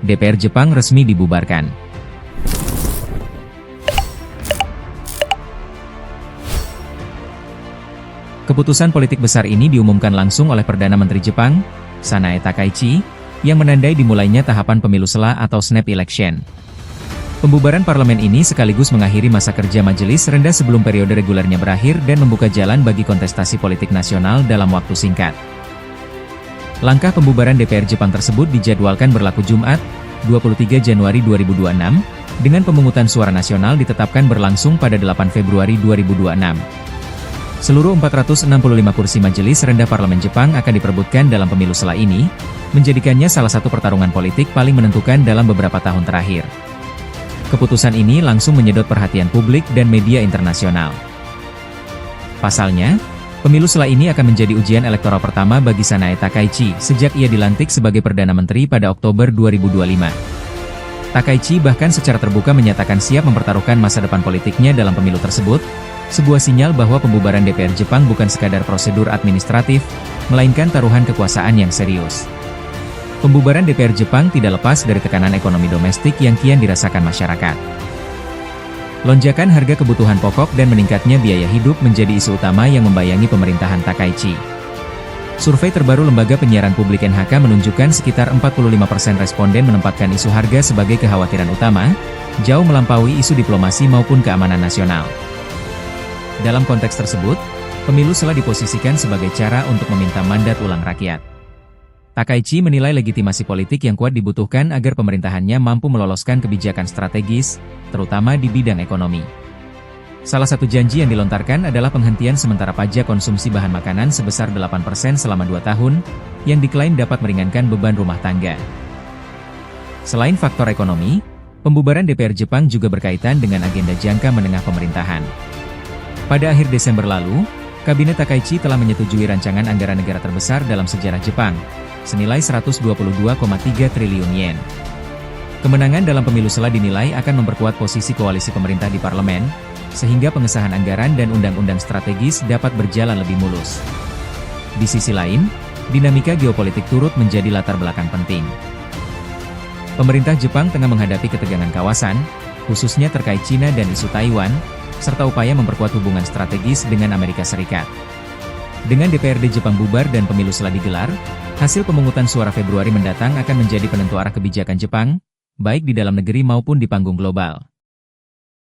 DPR Jepang resmi dibubarkan. Keputusan politik besar ini diumumkan langsung oleh Perdana Menteri Jepang, Sanae Takaichi, yang menandai dimulainya tahapan pemilu sela atau snap election. Pembubaran parlemen ini sekaligus mengakhiri masa kerja majelis rendah sebelum periode regulernya berakhir dan membuka jalan bagi kontestasi politik nasional dalam waktu singkat. Langkah pembubaran DPR Jepang tersebut dijadwalkan berlaku Jumat, 23 Januari 2026, dengan pemungutan suara nasional ditetapkan berlangsung pada 8 Februari 2026. Seluruh 465 kursi majelis rendah parlemen Jepang akan diperebutkan dalam pemilu sela ini, menjadikannya salah satu pertarungan politik paling menentukan dalam beberapa tahun terakhir. Keputusan ini langsung menyedot perhatian publik dan media internasional. Pasalnya, pemilu sela ini akan menjadi ujian elektoral pertama bagi Sanae Takaichi sejak ia dilantik sebagai Perdana Menteri pada Oktober 2025. Takaichi bahkan secara terbuka menyatakan siap mempertaruhkan masa depan politiknya dalam pemilu tersebut, sebuah sinyal bahwa pembubaran DPR Jepang bukan sekadar prosedur administratif, melainkan taruhan kekuasaan yang serius. Pembubaran DPR Jepang tidak lepas dari tekanan ekonomi domestik yang kian dirasakan masyarakat. Lonjakan harga kebutuhan pokok dan meningkatnya biaya hidup menjadi isu utama yang membayangi pemerintahan Takaichi. Survei terbaru Lembaga Penyiaran Publik NHK menunjukkan sekitar 45% responden menempatkan isu harga sebagai kekhawatiran utama, jauh melampaui isu diplomasi maupun keamanan nasional. Dalam konteks tersebut, pemilu sela diposisikan sebagai cara untuk meminta mandat ulang rakyat. Takaichi menilai legitimasi politik yang kuat dibutuhkan agar pemerintahannya mampu meloloskan kebijakan strategis, terutama di bidang ekonomi. Salah satu janji yang dilontarkan adalah penghentian sementara pajak konsumsi bahan makanan sebesar 8% selama 2 tahun, yang diklaim dapat meringankan beban rumah tangga. Selain faktor ekonomi, pembubaran DPR Jepang juga berkaitan dengan agenda jangka menengah pemerintahan. Pada akhir Desember lalu, Kabinet Takaichi telah menyetujui rancangan anggaran negara terbesar dalam sejarah Jepang, senilai 122,3 triliun yen. Kemenangan dalam pemilu sela dinilai akan memperkuat posisi koalisi pemerintah di parlemen, sehingga pengesahan anggaran dan undang-undang strategis dapat berjalan lebih mulus. Di sisi lain, dinamika geopolitik turut menjadi latar belakang penting. Pemerintah Jepang tengah menghadapi ketegangan kawasan, khususnya terkait Cina dan isu Taiwan, serta upaya memperkuat hubungan strategis dengan Amerika Serikat. Dengan DPRD Jepang bubar dan pemilu sela digelar, hasil pemungutan suara Februari mendatang akan menjadi penentu arah kebijakan Jepang, baik di dalam negeri maupun di panggung global.